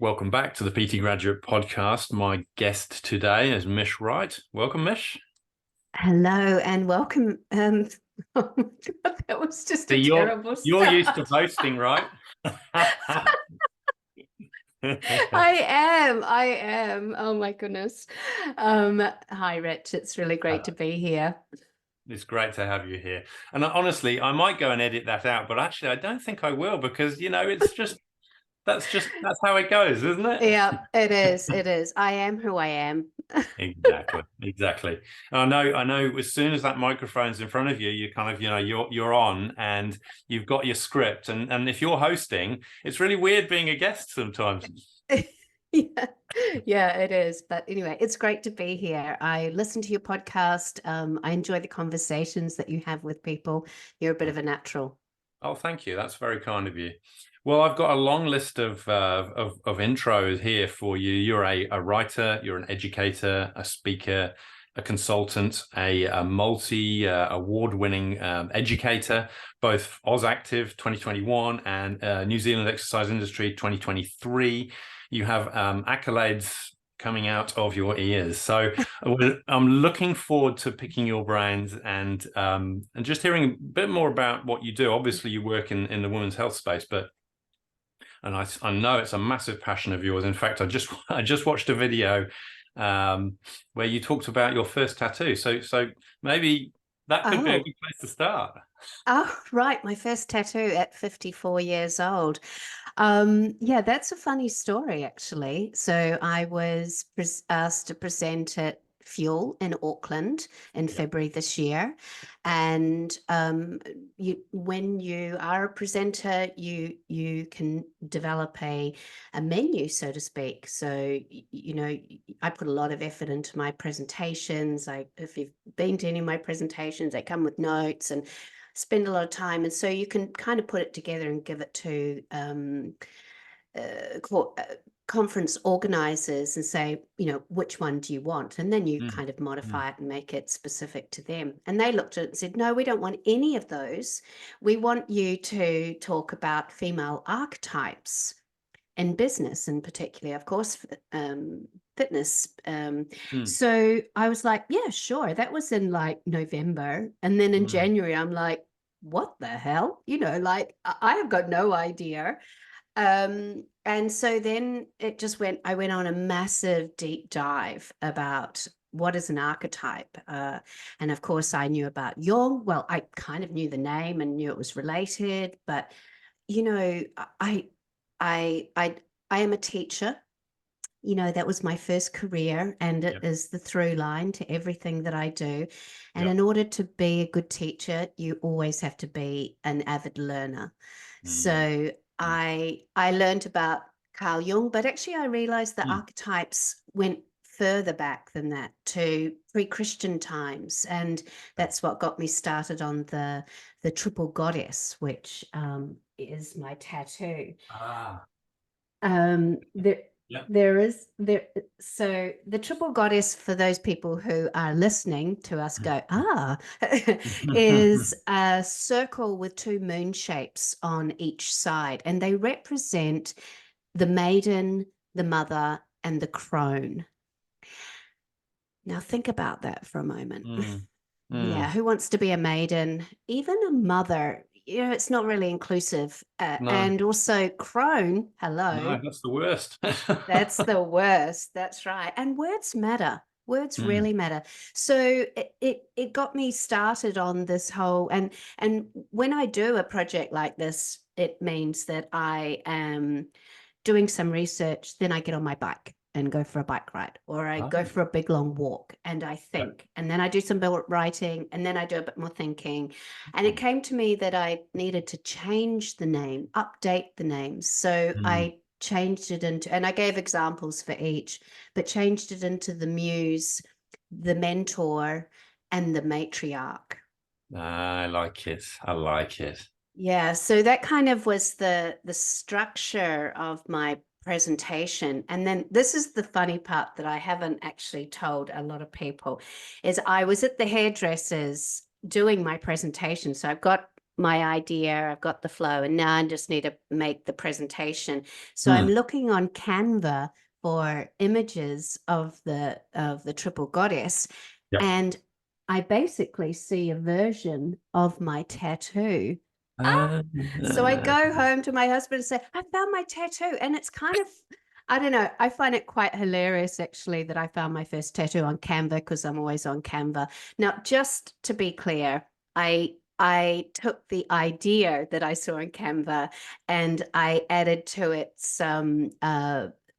Welcome back to the PT Graduate Podcast. My guest today is Mish Wright. Welcome, Mish. Hello and welcome. Oh my God, that was just a terrible You're start. used to boasting, right? I am. Oh my goodness. Hi, Rich. It's really great to be here. It's great to have you here. And honestly, I might go and edit that out, but actually, I don't think I will because, that's how it goes, isn't it? Yeah, it is. It is. I am who I am. Exactly. I know. As soon as that microphone's in front of you, you kind of, you're on, and you've got your script. And if you're hosting, it's really weird being a guest sometimes. Yeah, it is. But anyway, it's great to be here. I listen to your podcast. I enjoy the conversations that you have with people. You're a bit of a natural. Oh, thank you. That's very kind of you. Well, I've got a long list of intros here for you. You're a writer, you're an educator, a speaker, a consultant, a multi award-winning educator, both AusActive 2021 and New Zealand Exercise Industry 2023. You have accolades coming out of your ears. So I'm looking forward to picking your brains and just hearing a bit more about what you do. Obviously, you work in the women's health space, and I know it's a massive passion of yours. In fact, I just watched a video where you talked about your first tattoo. So maybe that could be a good place to start. Oh, right. My first tattoo at 54 years old. Yeah, that's a funny story, actually. So I was asked to present at Fuel in Auckland in February this year. And when you are a presenter, you can develop a menu, so to speak. So, I put a lot of effort into my presentations. If you've been to any of my presentations, they come with notes and spend a lot of time. And so you can kind of put it together and give it to conference organizers and say, which one do you want? And then you kind of modify it and make it specific to them. And they looked at it and said, no, we don't want any of those. We want you to talk about female archetypes in business, and particularly, of course, fitness. So I was like, yeah, sure. That was in like November. And then in January, I'm like, what the hell? I have got no idea. And so then I went on a massive deep dive about what is an archetype. And of course, I knew about Jung. Well, I kind of knew the name and knew it was related, but, I am a teacher. That was my first career, and it is the through line to everything that I do. And in order to be a good teacher, you always have to be an avid learner. So I learned about Carl Jung, but actually I realized that archetypes went further back than that, to pre-Christian times, and that's what got me started on the triple goddess, which is my tattoo. So the triple goddess, for those people who are listening to us go, is a circle with two moon shapes on each side, and they represent the maiden, the mother, and the crone. Now think about that for a moment. Yeah, who wants to be a maiden? Even a mother, it's not really inclusive. No. And also crone, hello. No, that's the worst. That's the worst. That's right. And words matter. Words really matter. So it got me started on this whole, and when I do a project like this, it means that I am doing some research, then I get on my bike and go for a bike ride, or I go for a big long walk and I think, and then I do some writing, and then I do a bit more thinking. And it came to me that I needed to change the name, update the names. So I changed it into, and I gave examples for each, but changed it into the muse, the mentor, and the matriarch. I like it. I like it. Yeah, so that kind of was the structure of my presentation. And then this is the funny part that I haven't actually told a lot of people, is I was at the hairdressers doing my presentation. So I've got my idea, I've got the flow, and now I just need to make the presentation. So I'm Mm. looking on Canva for images of the triple goddess, Yeah. and I basically see a version of my tattoo. Uh, So I go home to my husband and say, I found my tattoo. And it's kind of, I don't know, I find it quite hilarious actually that I found my first tattoo on Canva, because I'm always on Canva. Now, just to be clear, I took the idea that I saw in Canva and I added to it some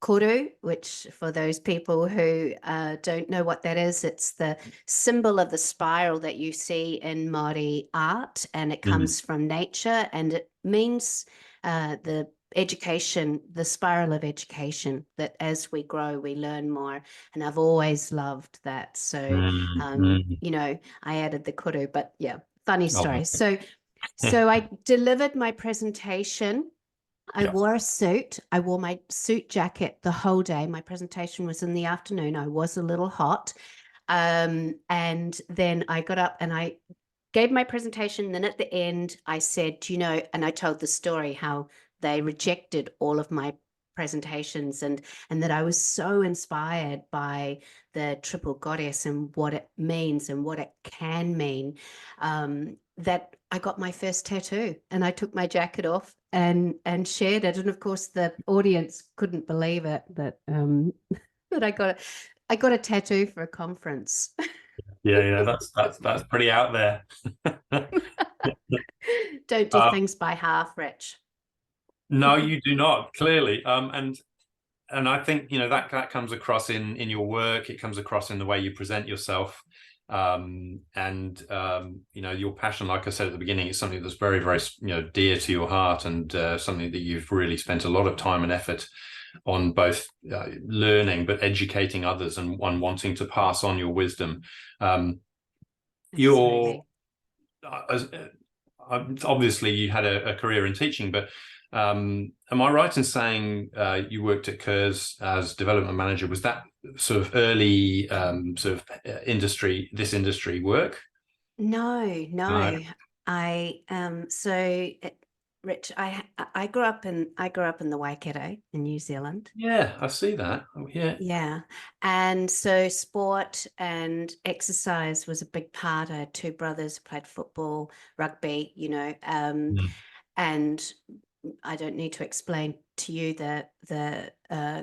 koru, which for those people who don't know what that is, it's the symbol of the spiral that you see in Māori art, and it mm, comes from nature, and it means the education, the spiral of education, that as we grow, we learn more. And I've always loved that. So, mm. you know, I added the koru, but yeah, funny Oh, story. So I delivered my presentation. I yeah. wore a suit. I wore my suit jacket the whole day. My presentation was in the afternoon. I was a little hot. And then I got up and I gave my presentation. Then at the end, I said, you know, and I told the story how they rejected all of my presentations, and that I was so inspired by the triple goddess and what it means and what it can mean, that I got my first tattoo, and I took my jacket off and shared it. And of course, the audience couldn't believe it, that that I got a tattoo for a conference. Yeah, yeah, that's pretty out there. Don't do Um, things by half, Rich. no, you do not, clearly. And I think, you know, that comes across in your work. It comes across in the way you present yourself. You know, your passion, like I said at the beginning, is something that's very, very, you know, dear to your heart, and something that you've really spent a lot of time and effort on, both learning but educating others, and wanting to pass on your wisdom. Your Absolutely. Obviously you had a career in teaching, but am I right in saying you worked at Kerr's as development manager? Was that sort of early industry work? No, No. no. I so Rich, I grew up in the Waikato in New Zealand. Yeah, I see that. Oh, yeah. Yeah. And so sport and exercise was a big part. I had two brothers who played football, rugby, you know, Mm, and I don't need to explain to you that the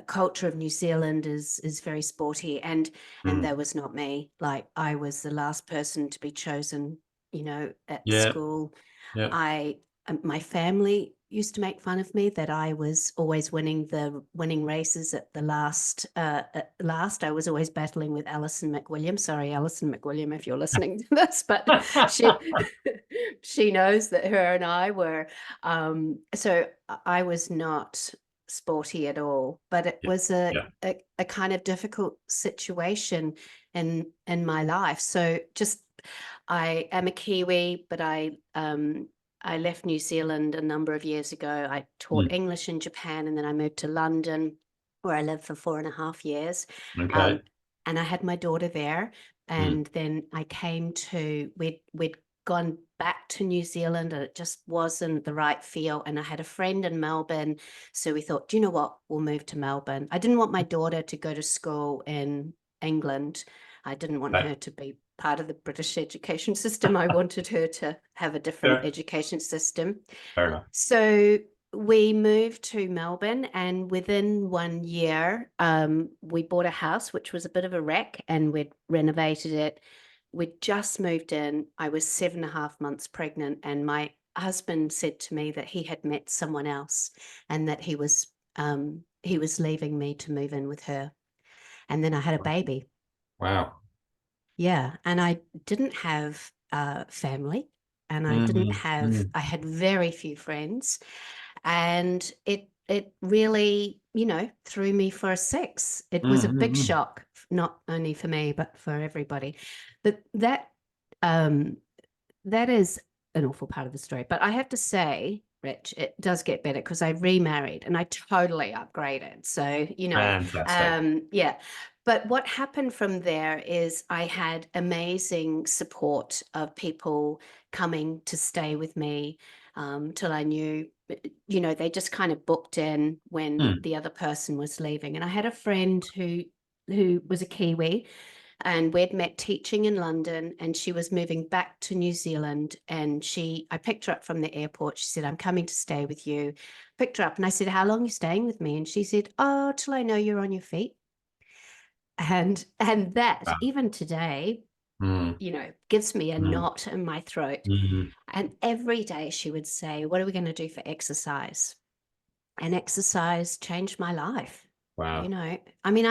culture of New Zealand is very sporty, and mm. that was not me. Like, I was the last person to be chosen, you know, at Yeah, school. yeah. I My family used to make fun of me that I was always winning races at the last. At last, I was always battling with Alison McWilliam. Sorry, Alison McWilliam, if you're listening to this, but she she knows that her and I were. So I was not sporty at all, but it Yeah, was yeah. a kind of difficult situation in my life. So just, I am a Kiwi, but I left New Zealand a number of years ago. I taught Mm, English in Japan, and then I moved to London, where I lived for 4.5 years. okay. Um, and I had my daughter there. Mm, And then I came to, we'd gone back to New Zealand, and it just wasn't the right feel. And I had a friend in Melbourne. So we thought, do you know what? We'll move to Melbourne. I didn't want my daughter to go to school in England. I didn't want okay. her to be part of the British education system. I wanted her to have a different Fair, education system. fair enough. So we moved to Melbourne, and within 1 year, we bought a house, which was a bit of a wreck, and we'd renovated it. We'd just moved in. I was 7.5 months pregnant, and my husband said to me that he had met someone else, and that he was leaving me to move in with her. And then I had a baby. Wow. Yeah, and I didn't have family, and Mm, I mm, had very few friends, and it really, you know, threw me for a six. It was a big mm. shock, not only for me, but for everybody. But um that is an awful part of the story. But I have to say, Rich, it does get better, because I remarried and I totally upgraded. So, you know, Fantastic. yeah. But what happened from there is I had amazing support of people coming to stay with me, till I knew, they just kind of booked in when Mm. the other person was leaving. And I had a friend who was a Kiwi, and we'd met teaching in London, and she was moving back to New Zealand. And I picked her up from the airport. She said, "I'm coming to stay with you." Picked her up and I said, "How long are you staying with me?" And she said, "Oh, till I know you're on your feet." And that, Wow. even today, Mm. gives me a Mm. knot in my throat. Mm. And every day she would say, "What are we going to do for exercise?" And exercise changed my life. Wow. I mean,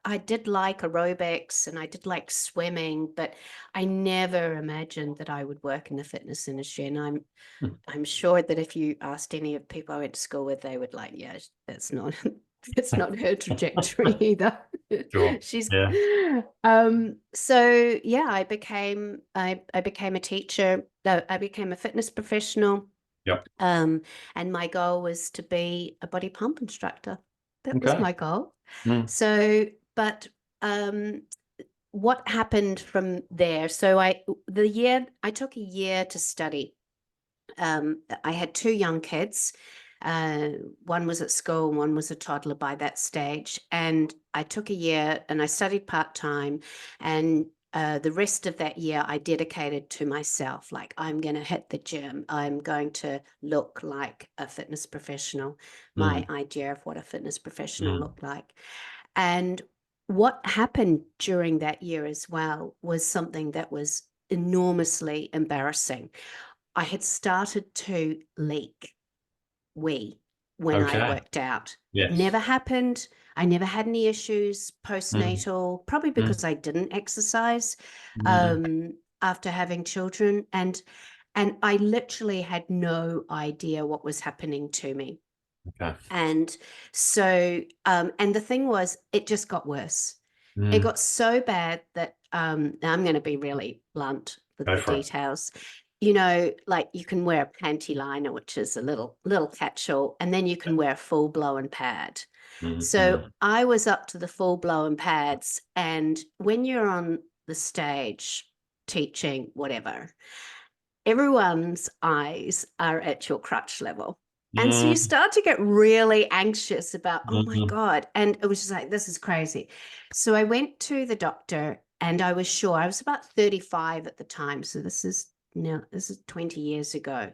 I did like aerobics and I did like swimming, but I never imagined that I would work in the fitness industry. And Mm. I'm sure that if you asked any of people I went to school with, they would like, yeah, that's not it's not her trajectory either. Sure. She's Yeah. so yeah, I became a teacher. I became a fitness professional. Yep. And my goal was to be a body pump instructor. That was Okay. my goal. Mm. So, but um, what happened from there? So I took a year to study. I had two young kids. Uh, One was at school, and one was a toddler by that stage. And I took a year and I studied part-time. And the rest of that year, I dedicated to myself. Like, I'm going to hit the gym. I'm going to look like a fitness professional. My Mm. idea of what a fitness professional Mm. looked like. And what happened during that year as well was something that was enormously embarrassing. I had started to leak wee when I Okay. worked out. It Yes. never happened. I never had any issues Mm. postnatal, probably Mm. because I didn't exercise Mm. after having children. And I literally had no idea what was happening to me. Okay. And so, and the thing was, it just got worse. It Mm. got so bad that I'm going to be really blunt with Go the for it. details. Like, you can wear a panty liner, which is a little catch-all, and then you can wear a full-blown pad. Mm. So Mm. I was up to the full-blown pads, and when you're on the stage teaching whatever, everyone's eyes are at your crutch level. And so you Mm. start to get really anxious about, oh my Mm. God. And it was just like, this is crazy. So I went to the doctor, and I was sure, I was about 35 at the time. So this is 20 years ago.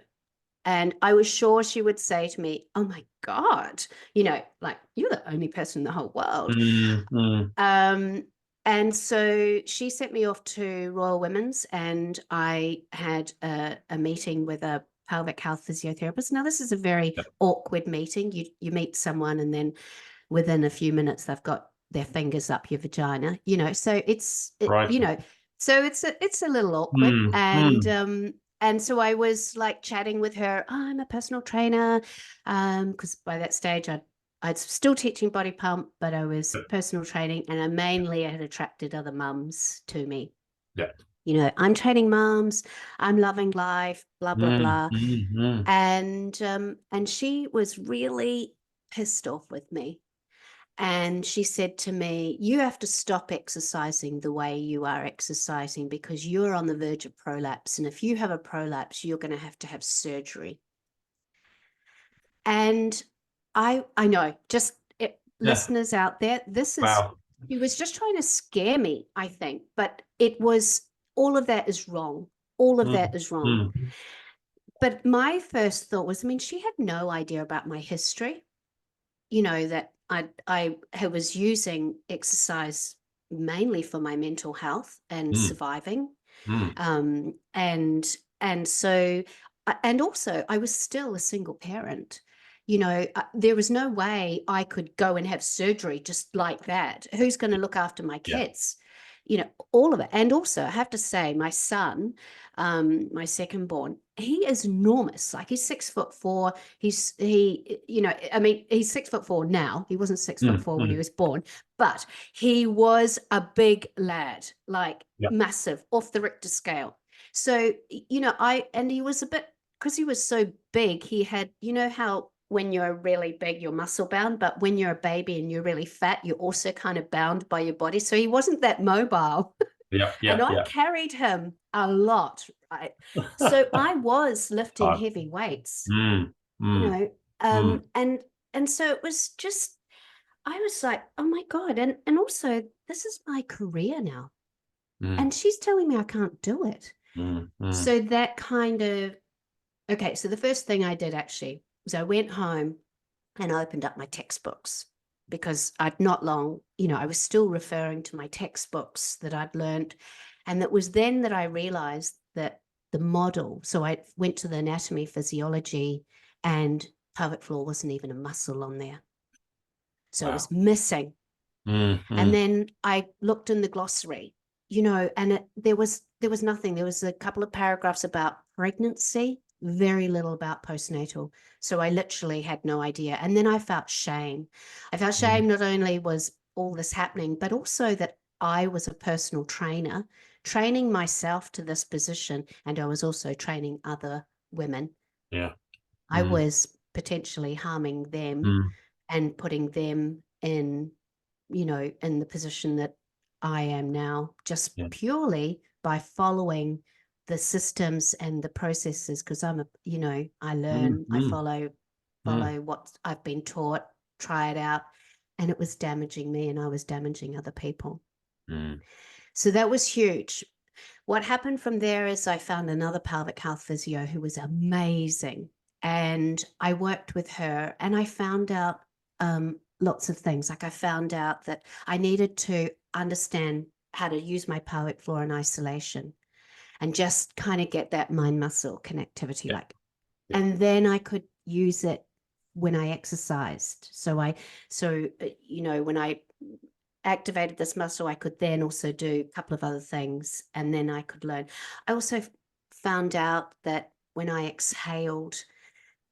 And I was sure she would say to me, "Oh my God, like, you're the only person in the whole world." Mm. Mm. Um, and so she sent me off to Royal Women's, and I had a meeting with a pelvic health physiotherapist. Now, this is a very Yep. awkward meeting. You meet someone, and then within a few minutes, they've got their fingers up your vagina. So Right. it's a little awkward. Mm. And Mm. and so I was like chatting with her. "Oh, I'm a personal trainer," because by that stage I'd still teaching body pump, but I was Yep. personal training, and I mainly had attracted other mums to me. Yep. I'm training mums, I'm loving life, blah, blah, Mm. blah. Mm. Mm. And she was really pissed off with me. And she said to me, "You have to stop exercising the way you are exercising, because you're on the verge of prolapse. And if you have a prolapse, you're going to have surgery." And I know, just Yeah. listeners out there, Wow. he was just trying to scare me, I think. But it was, all of that is wrong. All of that Mm. is wrong. Mm. But my first thought was, I mean, she had no idea about my history, that I was using exercise mainly for my mental health and Mm. surviving. Mm. Um, and and so and also I was still a single parent. There was no way I could go and have surgery just like that. Who's going to look after my Yeah. kids? All of it. And also, I have to say, my son, my second born, he is enormous. Like, he's 6'4". I mean, he's 6'4" now. He wasn't six foot Mm. four when he Mm. was born, but he was a big lad, like Yeah. massive, off the Richter scale. So, and he was a bit, because he was so big, he had, how when you're really big, you're muscle bound, but when you're a baby and you're really fat, you're also kind of bound by your body. So he wasn't that mobile. Yeah, And yeah, I yeah. carried him a lot, right? So I was lifting Hard. heavy weights, Mm, you mm, know, mm, and so it was just, I was like, oh my God. And also this is my career now. mm, And she's telling me I can't do it. mm, mm. So that kind of, okay, so the first thing I did actually was I went home and opened up my textbooks because I'd not long, I was still referring to my textbooks that I'd learned. And it was then that I realized that the model, so I went to the anatomy, physiology, and pelvic floor wasn't even a muscle on there. So it Wow. was missing. Mm, And mm. then I looked in the glossary, and there was nothing. There was a couple of paragraphs about pregnancy, very little about postnatal. So I literally had no idea. And then I felt shame. I felt shame, Mm. not only was all this happening, but also that I was a personal trainer, training myself to this position. And I was also training other women. Yeah. I Mm, was potentially harming them mm. and putting them in the position that I am now, just Yeah. purely by following the systems and the processes. Because I Mm, learn, I mm, mm, follow what I've been taught, try it out. And it was damaging me and I was damaging other people. mm. So that was huge. What happened from there is I found another pelvic health physio who was amazing. And I worked with her and I found out lots of things. Like I found out that I needed to understand how to use my pelvic floor in isolation and just kind of get that mind muscle connectivity. Yeah. Yeah. And then I could use it when I exercised. When I activated this muscle, I could then also do a couple of other things and then I could learn. I also found out that when I exhaled,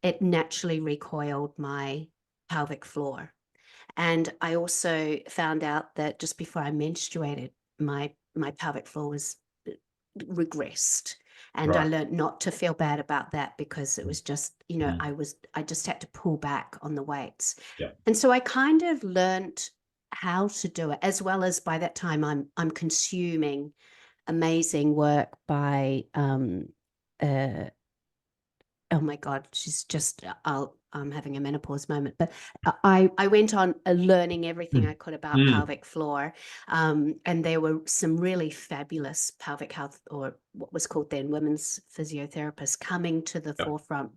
it naturally recoiled my pelvic floor. And I also found out that just before I menstruated, my pelvic floor was regressed. And I Right. learned not to feel bad about that because it Mm, was just, mm. I just had to pull back on the weights. Yeah. And so I kind of learned how to do it, as well as by that time I'm consuming amazing work by uh oh my God, she's just, I'm having a menopause moment, but I went on learning everything I Mm, could about mm. pelvic floor. And there were some really fabulous pelvic health, or what was called then women's physiotherapists, coming to the Yeah. forefront.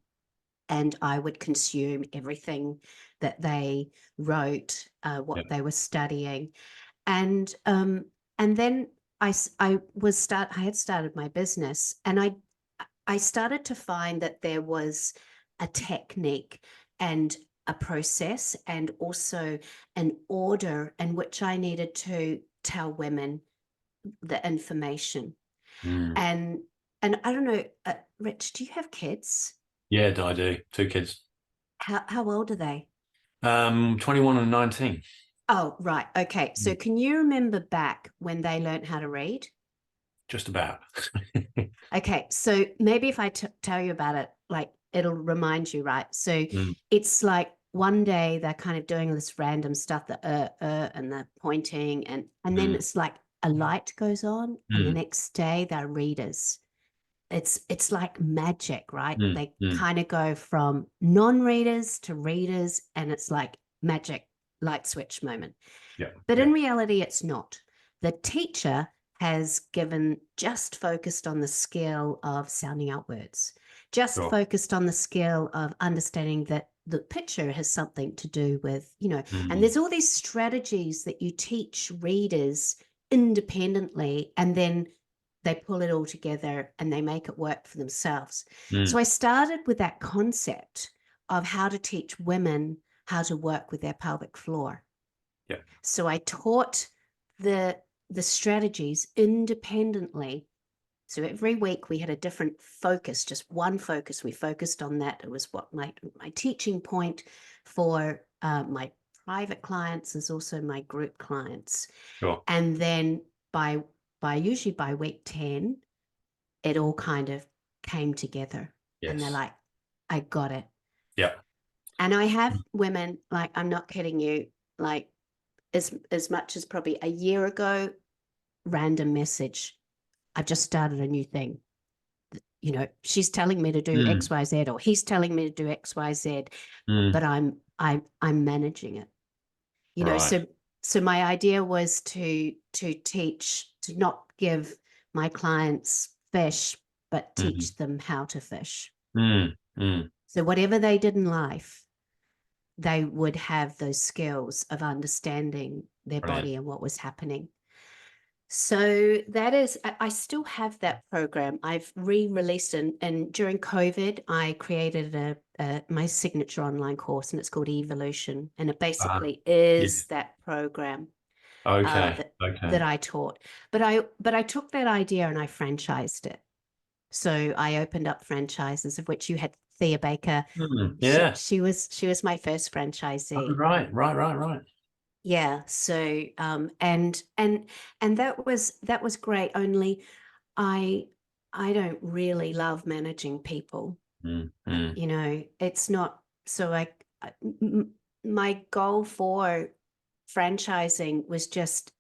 And I would consume everything that they wrote, Yeah. what they were studying. And then I had started my business, and I started to find that there was a technique and a process and also an order in which I needed to tell women the information. Mm. And I don't know, Rich, do you have kids? Yeah, I do. Two kids. How old are they? 21 and 19. Oh, right. Okay. So Mm. can you remember back when they learned how to read? Just about. Okay, so maybe if I tell you about it, like it'll remind you, right? So Mm, it's like one day they're kind of doing this random stuff, and they're pointing, and then mm, it's like a light goes on, and the mm, next day they're readers. It's like magic, right? mm, They mm. kind of go from non-readers to readers, and it's like magic light switch moment. Yeah. But Yeah. in reality, it's not. The teacher has given just focused on the skill of sounding out words, just Sure. focused on the skill of understanding that the picture has something to do with, and Mm, there's all these strategies that you teach readers independently, and then they pull it all together and they make it work for themselves. So mm. I started with that concept of how to teach women how to work with their pelvic floor. Yeah. So I taught the strategies independently. So every week we had a different focus, just one focus. We focused on that. It was what my teaching point for my private clients is also my group clients. Sure. And then usually by week 10, it all kind of came together. And they're Yes. like, I got it. Yeah. And I have women, like, I'm not kidding you, like as much as probably a year ago, random message, I've just started a new thing. You know, she's telling me to do X, Y, Z, or he's telling me to do X, Y, Z, but I'm managing it. You know, Right. so my idea was to teach, to not give my clients fish, but teach them how to fish. So whatever they did in life, they would have those skills of understanding their Brilliant. body and what was happening. So that is, I still have that program. I've re-released and during COVID, I created my signature online course, and it's called Evolution. And it basically is that program Okay. that I taught. But I took that idea and I franchised it. So I opened up franchises, of which you had Thea Baker. Yeah. She was my first franchisee. Right. Yeah. So and that was great. Only I don't really love managing people. You know, it's not so my goal for franchising was just,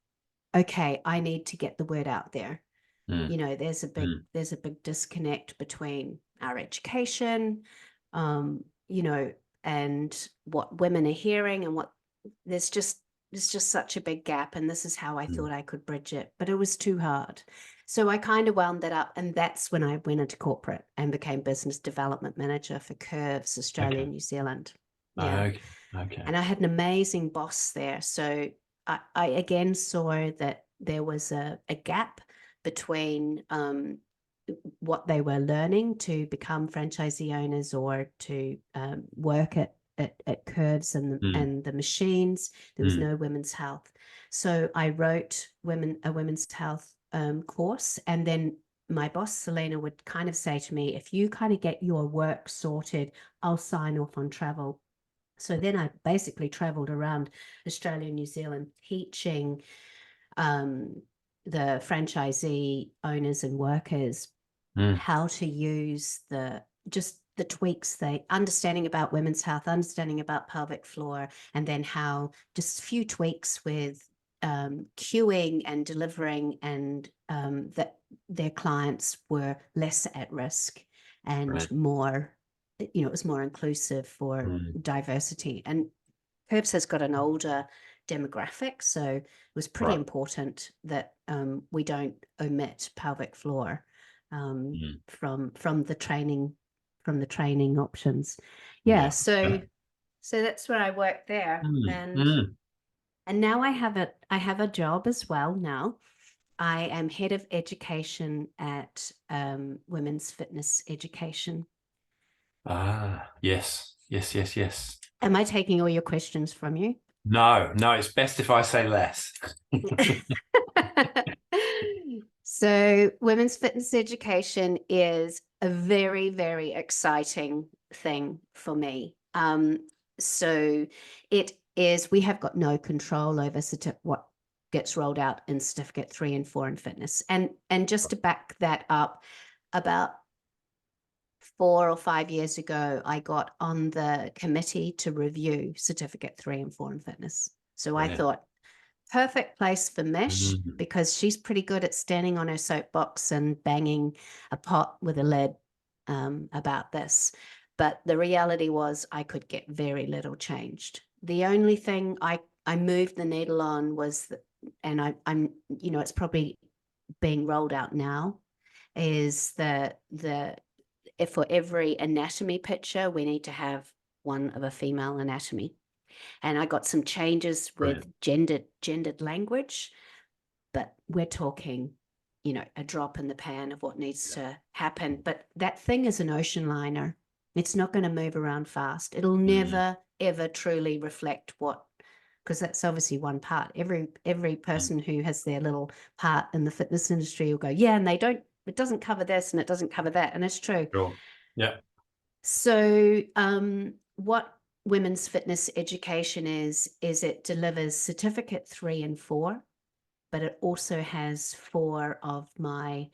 okay, I need to get the word out there. You know, there's a big disconnect between our education, you know, and what women are hearing, and what there's just such a big gap, and this is how I thought I could bridge it, but it was too hard. So I kind of wound that up, and that's when I went into corporate and became business development manager for Curves Australia and New Zealand. Yeah. Okay. And I had an amazing boss there. So I again saw that there was a gap between what they were learning to become franchisee owners or to work at Curves and the machines. There was no women's health. So I wrote a women's health course, and then my boss, Selena, would kind of say to me, if you kind of get your work sorted, I'll sign off on travel. So then I basically traveled around Australia and New Zealand teaching the franchisee owners and workers how to use the tweaks, understanding about women's health, understanding about pelvic floor, and then how just a few tweaks with queuing and delivering, and that their clients were less at risk and more, you know, it was more inclusive for diversity. And Herbs has got an older demographic, so it was pretty important that we don't omit pelvic floor from the training options. Yeah, so that's where I work there, and now I have a job as well now. I am head of education at Women's Fitness Education. Yes. Am I taking all your questions from you? No, it's best if I say less. So women's fitness education is a very, very exciting thing for me. So it is, we have got no control over what gets rolled out in certificate 3 and 4 in fitness. And just to back that up, about 4 or 5 years ago, I got on the committee to review certificate 3 and 4 in fitness. So I thought, perfect place for Mish, because she's pretty good at standing on her soapbox and banging a pot with a lid about this. But the reality was I could get very little changed. The only thing I moved the needle on was, and I'm, you know, it's probably being rolled out now, is if for every anatomy picture, we need to have one of a female anatomy. And I got some changes with gendered language, but we're talking, you know, a drop in the pan of what needs to happen. But that thing is an ocean liner. It's not going to move around fast. It'll never, ever truly reflect what, because that's obviously one part. Every person who has their little part in the fitness industry will go, yeah, and it doesn't cover this and it doesn't cover that. And it's true. Sure. Yeah. So what women's fitness education is it delivers certificate 3 and 4, but it also has 4 of my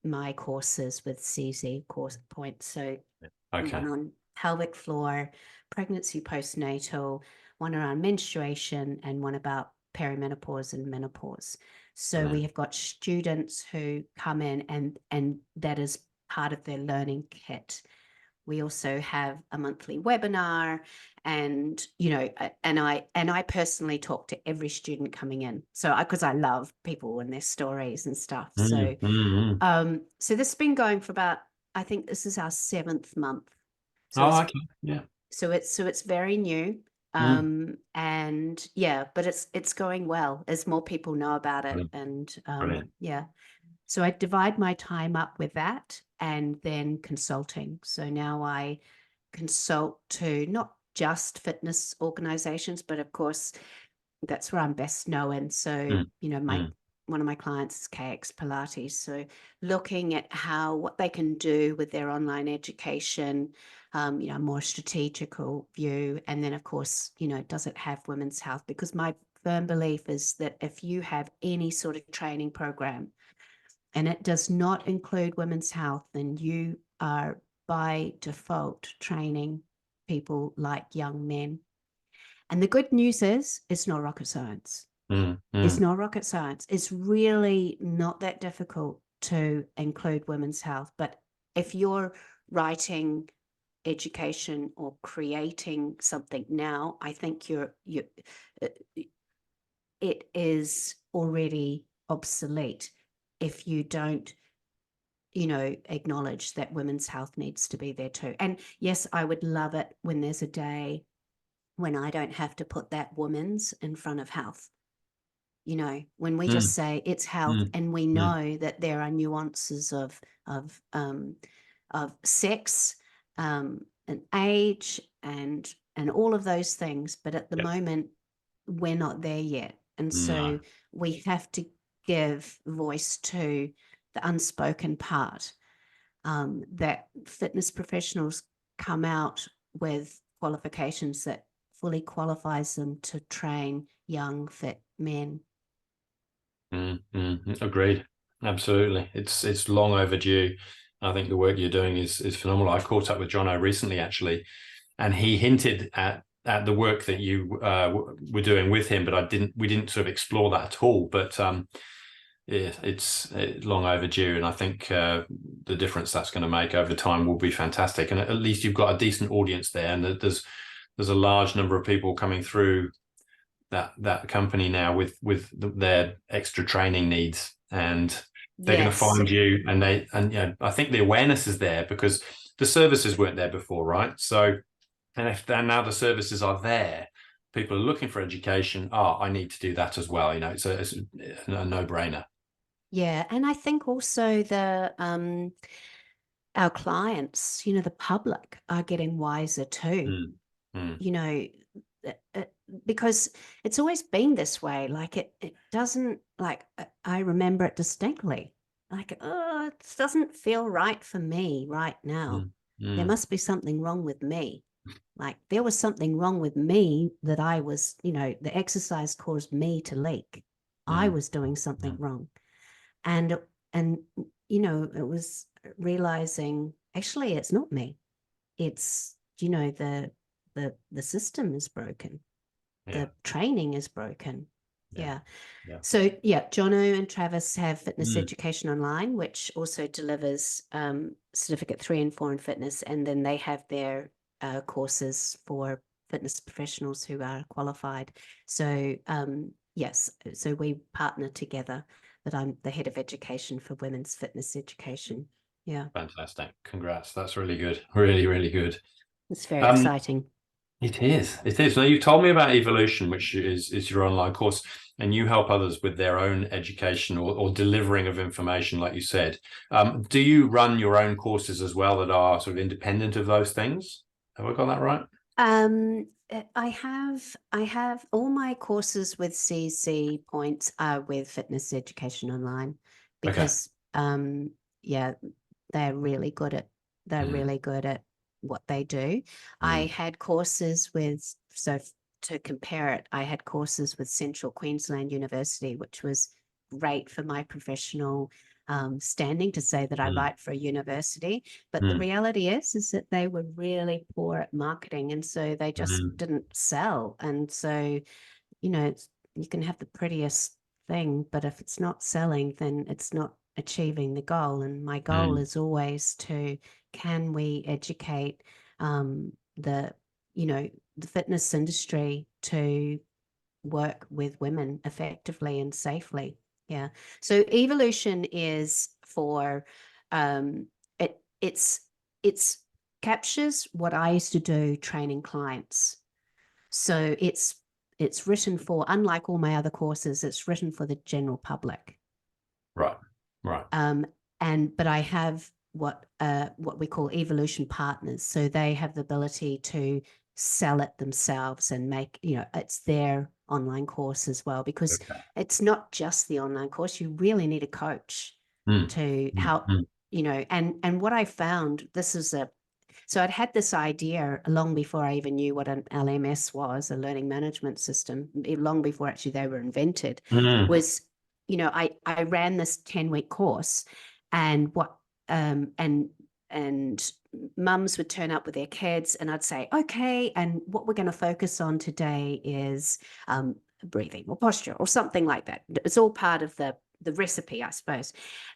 my courses with CZ course points. So one on pelvic floor, pregnancy postnatal, one around menstruation, and one about perimenopause and menopause. So we have got students who come in, and that is part of their learning kit. We also have a monthly webinar, and and I personally talk to every student coming in, so because I love people and their stories and stuff. So so this has been going for about, I think this is our 7th month. So Oh, okay. Yeah. so it's very new. And yeah, but it's going well as more people know about it. Brilliant. And Brilliant. yeah, so I divide my time up with that and then consulting. So now I consult to not just fitness organizations, but of course that's where I'm best known. So, one of my clients is KX Pilates. So looking at what they can do with their online education, more strategical view. And then of course, does it have women's health? Because my firm belief is that if you have any sort of training program and it does not include women's health, then you are by default training people like young men. And the good news is it's not rocket science. It's not rocket science. It's really not that difficult to include women's health. But if you're writing education or creating something now, I think it is already obsolete if you don't acknowledge that women's health needs to be there too. And yes, I would love it when there's a day when I don't have to put that women's in front of health. When we just say it's health, and we know that there are nuances of sex, and age, and all of those things. But at the moment, we're not there yet, and so we have to give voice to the unspoken part, that fitness professionals come out with qualifications that fully qualifies them to train young, fit men. Agreed. Absolutely. It's long overdue. I think the work you're doing is phenomenal. I caught up with Jono recently, actually, and he hinted at the work that you were doing with him, but we didn't sort of explore that at all. But yeah, it's long overdue, and I think the difference that's going to make over time will be fantastic. And at least you've got a decent audience there, and there's a large number of people coming through that company now with their extra training needs, and they're going to find you, and I think the awareness is there because the services weren't there before, right? So, and if now the services are there, people are looking for education. I need to do that as well. It's a no-brainer. Yeah, and I think also our clients, the public, are getting wiser too. Because it's always been this way. Like it doesn't, like, I remember it distinctly. Like, oh, it doesn't feel right for me right now. There must be something wrong with me. Like there was something wrong with me that I was, the exercise caused me to leak. I was doing something wrong. And it was realizing actually it's not me. It's, the system is broken. The training is broken. Yeah. So Jono and Travis have Fitness Education Online, which also delivers certificate 3 and 4 in fitness, and then they have their courses for fitness professionals who are qualified. So yes, so we partner together, but I'm the head of education for women's fitness education. Yeah. Fantastic. Congrats. That's really good. Really, really good. It's very exciting. It is. It is. Now, you've told me about Evolution, which is your online course, and you help others with their own education or delivering of information, like you said. Do you run your own courses as well that are sort of independent of those things? Have I got that right? I have all my courses with CC points are with Fitness Education Online, because they're really good at what they do. I had courses with, so to compare it, I had courses with Central Queensland University, which was great for my professional standing to say that I write for a university. But the reality is that they were really poor at marketing, and so they just didn't sell. And so, you know, you can have the prettiest thing, but if it's not selling, then it's not achieving the goal. And my goal is always to, can we educate the, you know, the fitness industry to work with women effectively and safely? Yeah. So evolution is for it's captures what I used to do training clients. So it's written for, unlike all my other courses, it's written for the general public. Right. But I have what we call evolution partners. So they have the ability to sell it themselves and make, you know, it's their online course as well, because it's not just the online course. You really need a coach to help, you know, and what I found, so I'd had this idea long before I even knew what an LMS was, a learning management system, long before actually they were invented, was, you know, I ran this 10-week course, and and mums would turn up with their kids, and I'd say, okay, and what we're going to focus on today is breathing or posture or something like that. It's all part of the recipe, I suppose.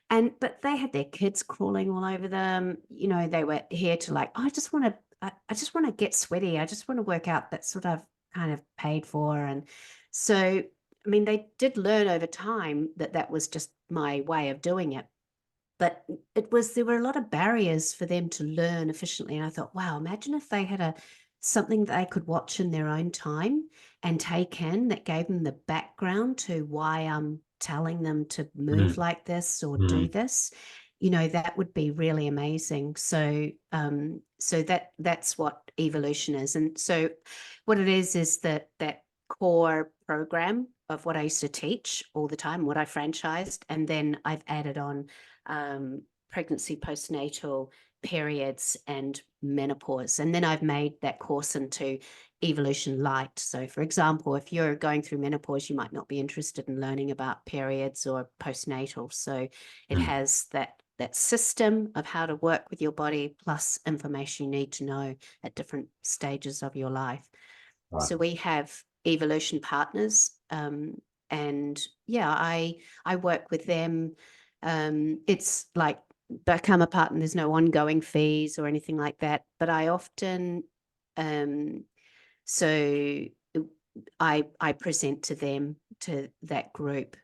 But they had their kids crawling all over them. You know, they were here to like, oh, I just want to get sweaty. I just want to work out. That's what I've kind of paid for. And so, I mean, they did learn over time that that was just my way of doing it. But there were a lot of barriers for them to learn efficiently. And I thought, wow, imagine if they had something that they could watch in their own time and take in, that gave them the background to why I'm telling them to move like this or do this. You know, that would be really amazing. So that's what evolution is. And so what it is that core program of what I used to teach all the time, what I franchised, and then I've added on pregnancy, postnatal, periods, and menopause. And then I've made that course into evolution light. So for example, if you're going through menopause, you might not be interested in learning about periods or postnatal. So it has that system of how to work with your body, plus information you need to know at different stages of your life. Right. So we have evolution partners, and yeah, I work with them. It's like become a partner. There's no ongoing fees or anything like that. But I often, so I present to them, to that group,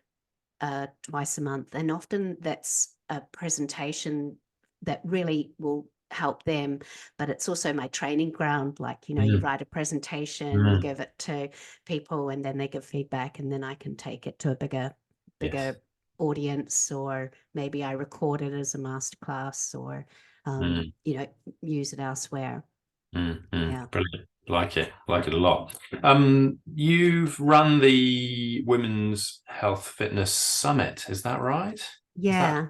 twice a month, and often that's a presentation that really will help them. But it's also my training ground. Like, you know, you write a presentation, you give it to people, and then they give feedback, and then I can take it to a bigger audience, or maybe I record it as a masterclass, or you know, use it elsewhere. Yeah, brilliant. Like it a lot. You've run the Women's Health Fitness Summit, is that right? Yeah.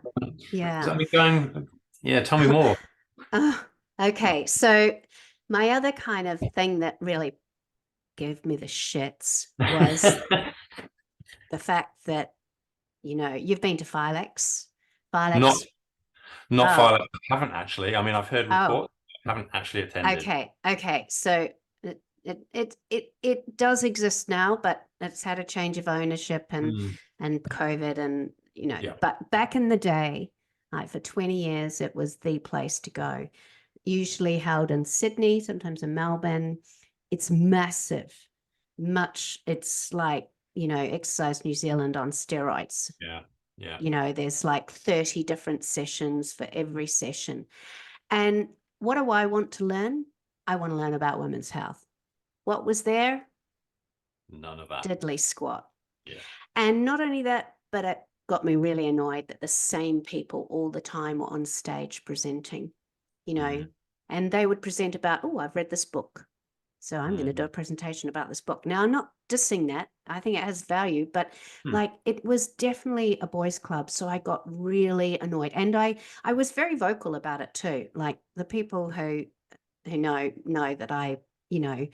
Is that going? Yeah, tell me more. Okay, so my other kind of thing that really gave me the shits was the fact that, you know, you've been to Philex. Not Oh. Philex. I haven't actually. I mean, I've heard reports. I haven't actually attended. Okay. So it does exist now, but it's had a change of ownership and COVID, and you know. Yeah. But back in the day, like for 20 years, it was the place to go. Usually held in Sydney, sometimes in Melbourne. It's massive. It's like, you know, Exercise New Zealand on steroids. Yeah. You know, there's like 30 different sessions for every session. And what do I want to learn? I want to learn about women's health. What was there? None of that. Diddly squat. Yeah. And not only that, but it got me really annoyed that the same people all the time were on stage presenting, you know, and they would present about, oh, I've read this book, so I'm going to do a presentation about this book. Now, I'm not dissing that. I think it has value, but like, it was definitely a boys' club. So I got really annoyed, and I was very vocal about it too. Like, the people who know that I, you know,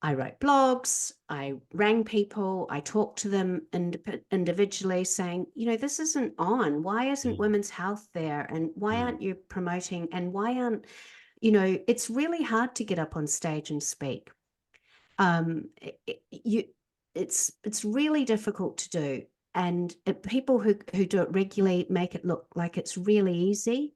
I wrote blogs, I rang people, I talked to them individually saying, this isn't on. Why isn't women's health there? And why aren't you promoting? And why aren't, it's really hard to get up on stage and speak. It's really difficult to do. And people who do it regularly make it look like it's really easy.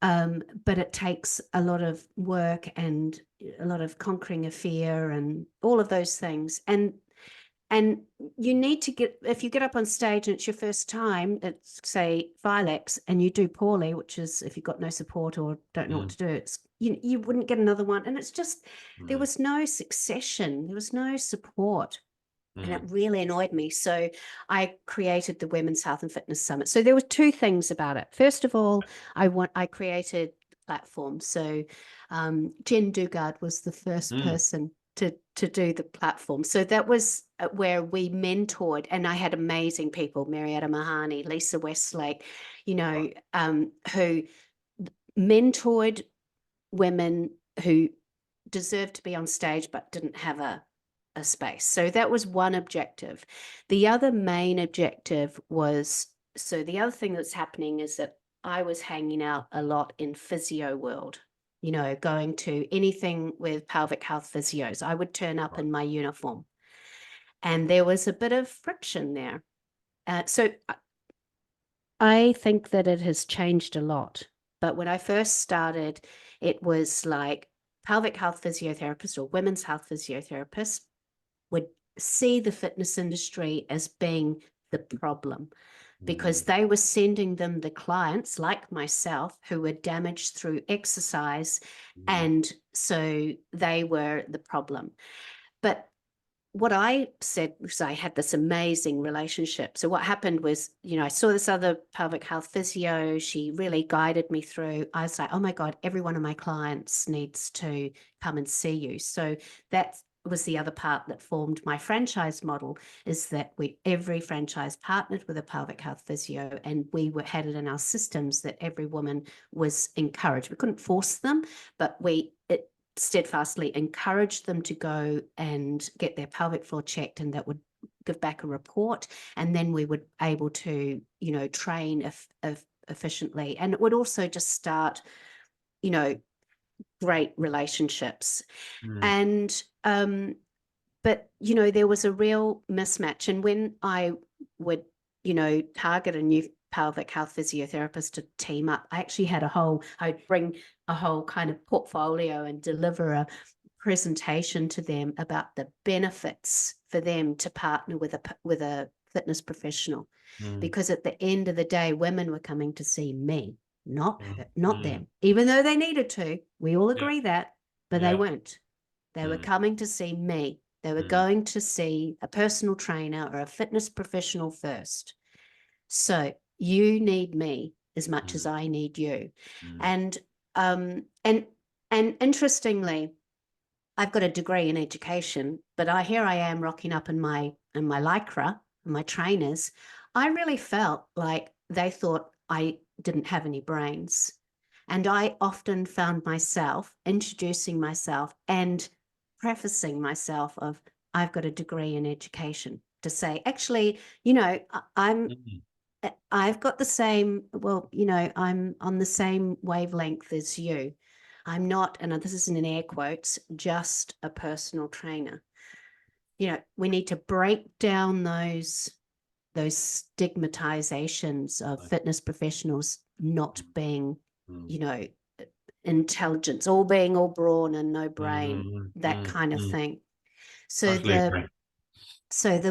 But it takes a lot of work and a lot of conquering of fear and all of those things. And you need to if you get up on stage and it's your first time, it's say Filex, and you do poorly, which is if you've got no support or don't know what to do, it's you wouldn't get another one. And it's just there was no succession, there was no support. And it really annoyed me. So I created the Women's Health and Fitness Summit. So there were two things about it. First of all, I created the platform. So Jen Dugard was the first person to do the platform. So that was where we mentored, and I had amazing people, Marietta Mahoney, Lisa Westlake, who mentored women who deserved to be on stage but didn't have a space. So that was one objective. The other main objective was, so the other thing that's happening is that I was hanging out a lot in physio world, going to anything with pelvic health physios. I would turn up in my uniform, and there was a bit of friction there. So I think that it has changed a lot. But when I first started, it was like pelvic health physiotherapists or women's health physiotherapists would see the fitness industry as being the problem, because they were sending them the clients like myself who were damaged through exercise. And so they were the problem. But what I said was I had this amazing relationship. So what happened was, I saw this other pelvic health physio. She really guided me through. I was like, oh my God, every one of my clients needs to come and see you. So that was the other part that formed my franchise model, is that every franchise partnered with a pelvic health physio, and we had it in our systems that every woman was encouraged. We couldn't force them, but it steadfastly encouraged them to go and get their pelvic floor checked, and that would give back a report, and then we would able to train efficiently, and it would also just start great relationships. And but there was a real mismatch, and when I would target a new pelvic health physiotherapist to team up, I actually had I'd bring a whole kind of portfolio and deliver a presentation to them about the benefits for them to partner with a fitness professional, because at the end of the day, women were coming to see me, not them, even though they needed to. We all agree that, but they weren't. They were coming to see me. They were going to see a personal trainer or a fitness professional first. So you need me as much as I need you. And interestingly, I've got a degree in education, but here I am rocking up in my lycra and my trainers. I really felt like they thought I didn't have any brains. And I often found myself introducing myself and prefacing myself of, I've got a degree in education, to say, actually, I've got the same, I'm on the same wavelength as you. I'm not, and this is in air quotes, just a personal trainer. We need to break down those stigmatizations of fitness professionals not being, intelligence, all being all brawn and no brain, that kind of thing. So the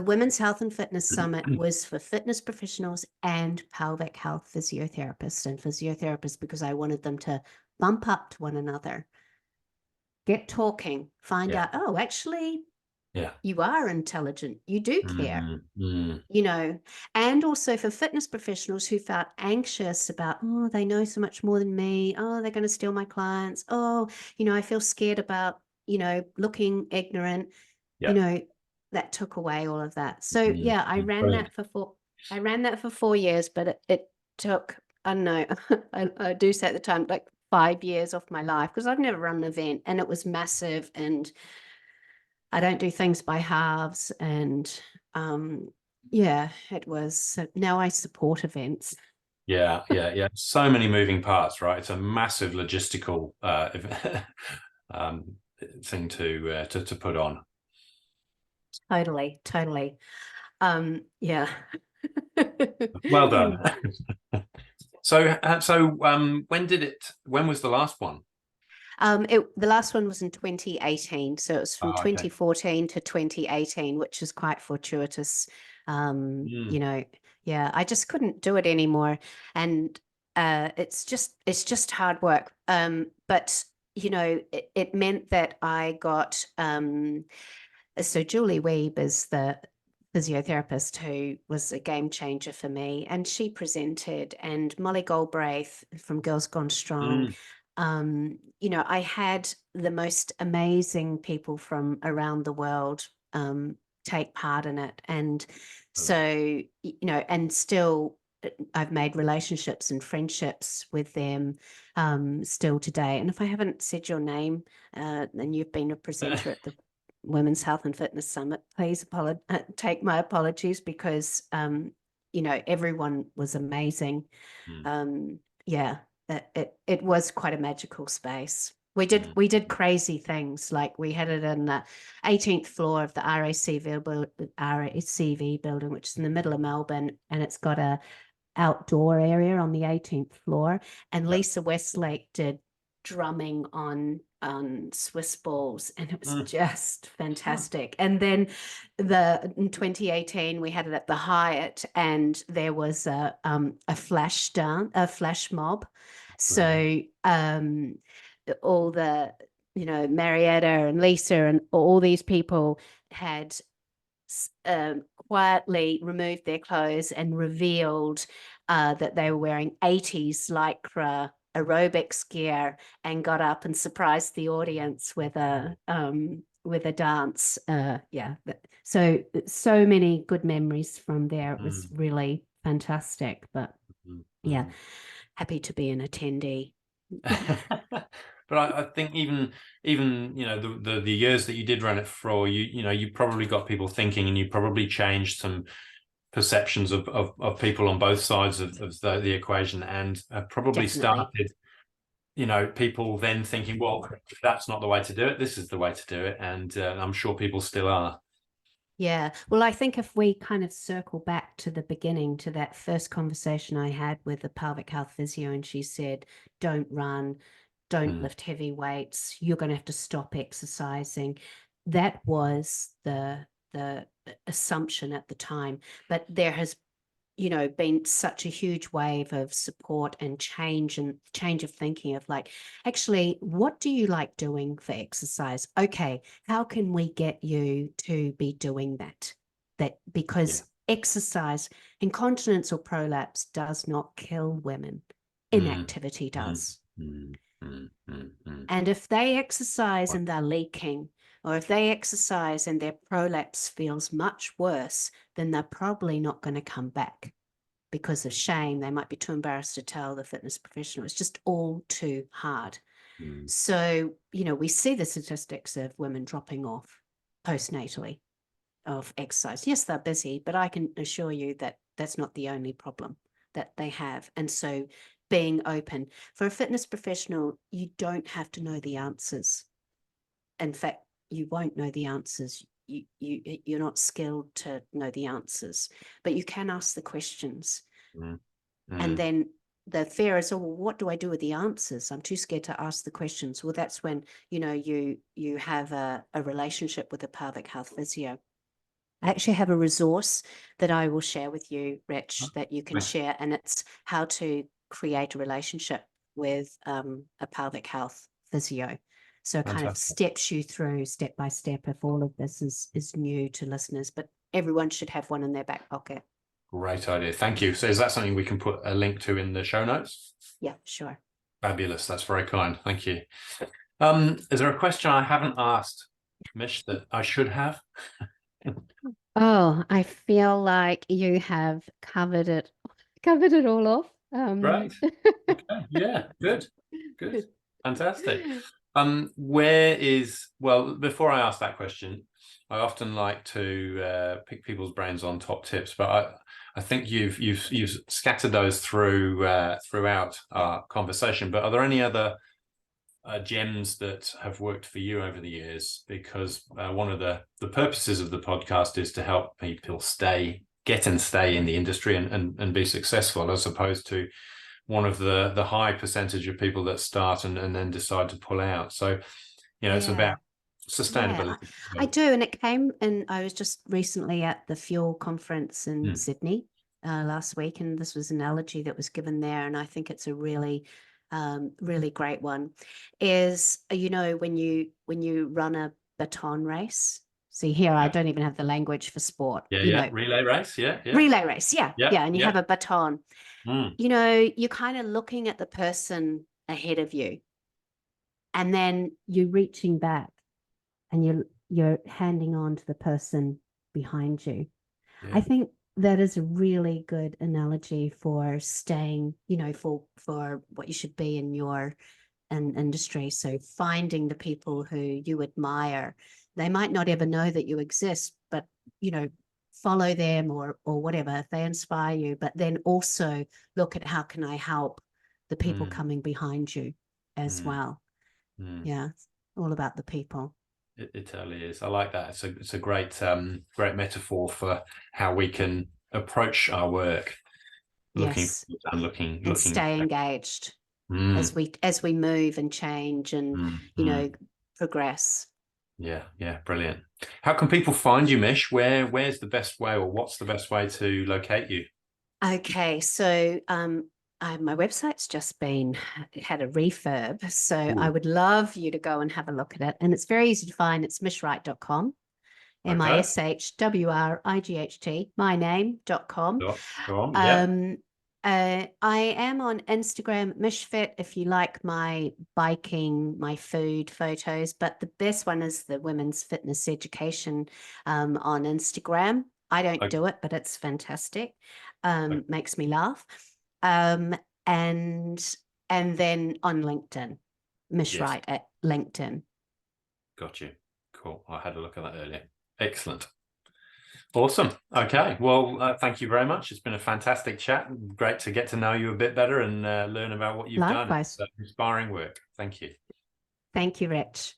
Women's Health and Fitness Summit was for fitness professionals and pelvic health physiotherapists, because I wanted them to bump up to one another, get talking, find out, oh, actually, you are intelligent, you do care, and also for fitness professionals who felt anxious about, oh, they know so much more than me, oh, they're going to steal my clients, oh, I feel scared about, looking ignorant, that took away all of that. So I ran that for 4 years, but it took, I don't know, I do say at the time, like 5 years off my life, because I've never run an event, and it was massive, and I don't do things by halves. And yeah, it was. So now I support events. Yeah. So many moving parts, right? It's a massive logistical um, thing to put on. Totally. Yeah. Well done. When was the last one? The last one was in 2018. So it was from Oh, okay. 2014 to 2018, which is quite fortuitous. You know, yeah, I just couldn't do it anymore. And it's just hard work. But you know, it meant that I got so Julie Weeb is the physiotherapist who was a game changer for me, and she presented, and Molly Galbraith from Girls Gone Strong. Mm. You know, I had the most amazing people from around the world take part in it. And so, you know, and still I've made relationships and friendships with them still today. And if I haven't said your name, and you've been a presenter at the Women's Health and Fitness Summit, please take my apologies, because you know, everyone was amazing. Yeah, it was quite a magical space. We did crazy things, like we had it in the 18th floor of the RACV building, which is in the middle of Melbourne, and it's got a outdoor area on the 18th floor. And Yeah. Lisa Westlake did drumming on Swiss balls, and it was Mm. just fantastic. And then in 2018 we had it at the Hyatt, and there was a flash mob. So all the, you know, Marietta and Lisa and all these people had quietly removed their clothes and revealed that they were wearing 80s lycra aerobics gear, and got up and surprised the audience with a dance. Yeah, so many good memories from there. It was really fantastic. But yeah, happy to be an attendee. But I think even you know the years that you did run it for, you know, you probably got people thinking, and you probably changed some perceptions of people on both sides of the equation, and probably Definitely. started, you know, people then thinking, well, that's not the way to do it, this is the way to do it. And I'm sure people still are. Yeah. Well, I think if we kind of circle back to the beginning, to that first conversation I had with the pelvic health physio, and she said, don't run, don't lift heavy weights, you're going to have to stop exercising. That was the assumption at the time. But there has, you know, been such a huge wave of support and change of thinking, of like, actually, what do you like doing for exercise? Okay, how can we get you to be doing that? Because exercise, incontinence or prolapse, does not kill women. Inactivity does. And if they exercise and they're leaking, or if they exercise and their prolapse feels much worse, then they're probably not going to come back because of shame. They might be too embarrassed to tell the fitness professional. It's just all too hard. So, you know, we see the statistics of women dropping off postnatally of exercise. Yes, they're busy, but I can assure you that that's not the only problem that they have. And so being open for a fitness professional, you don't have to know the answers. In fact, you won't know the answers. You're not skilled to know the answers, but you can ask the questions. And then the fear is, oh, well, what do I do with the answers? I'm too scared to ask the questions. Well, that's when, you know, you have a relationship with a pelvic health physio. I actually have a resource that I will share with you, Rich, that you can share, and it's how to create a relationship with a pelvic health physio. So it kind of steps you through step by step, if all of this is new to listeners, but everyone should have one in their back pocket. Great idea. Thank you. So is that something we can put a link to in the show notes? Yeah, sure. Fabulous. That's very kind. Thank you. Is there a question I haven't asked, Mish, that I should have? Oh, I feel like you have covered it all off. Right. Okay. Yeah. Good. Fantastic. Well, before I ask that question, I often like to pick people's brains on top tips, but I think you've scattered those throughout our conversation. But are there any other gems that have worked for you over the years? Because one of the purposes of the podcast is to help people stay in the industry and be successful, as opposed to one of the high percentage of people that start and then decide to pull out. So, it's about sustainability. I do. And it came, and I was just recently at the Fuel conference in Sydney last week, and this was an analogy that was given there, and I think it's a really really great one. Is when you run a baton race. See here, I don't even have the language for sport. Relay race. Relay race. And you have a baton. You're kind of looking at the person ahead of you, and then you're reaching back and you're handing on to the person behind you. I think that is a really good analogy for staying, for what you should be in your industry. So finding the people who you admire. They might not ever know that you exist, but follow them or whatever if they inspire you, but then also look at how can I help the people coming behind you as well. Yeah, it's all about the people. It totally is. I like that. It's a great metaphor for how we can approach our work, looking and stay engaged as we move and change and progress. Yeah, brilliant. How can people find you, Mish? Where's the best way, or what's the best way to locate you? Okay, so my website's just had a refurb, so I would love you to go and have a look at it. And it's very easy to find. It's mishwright.com, MISHWRIGHT, myname.com. I am on Instagram, Mishfit, if you like my biking, my food photos, but the best one is the women's fitness education on Instagram. I don't do it, but it's fantastic. Makes me laugh. And then on LinkedIn, Mish Wright at LinkedIn. Got you. Cool. I had a look at that earlier. Excellent. Awesome. Okay. Well, thank you very much. It's been a fantastic chat. Great to get to know you a bit better and learn about what you've done. It's inspiring work. Thank you. Thank you, Rich.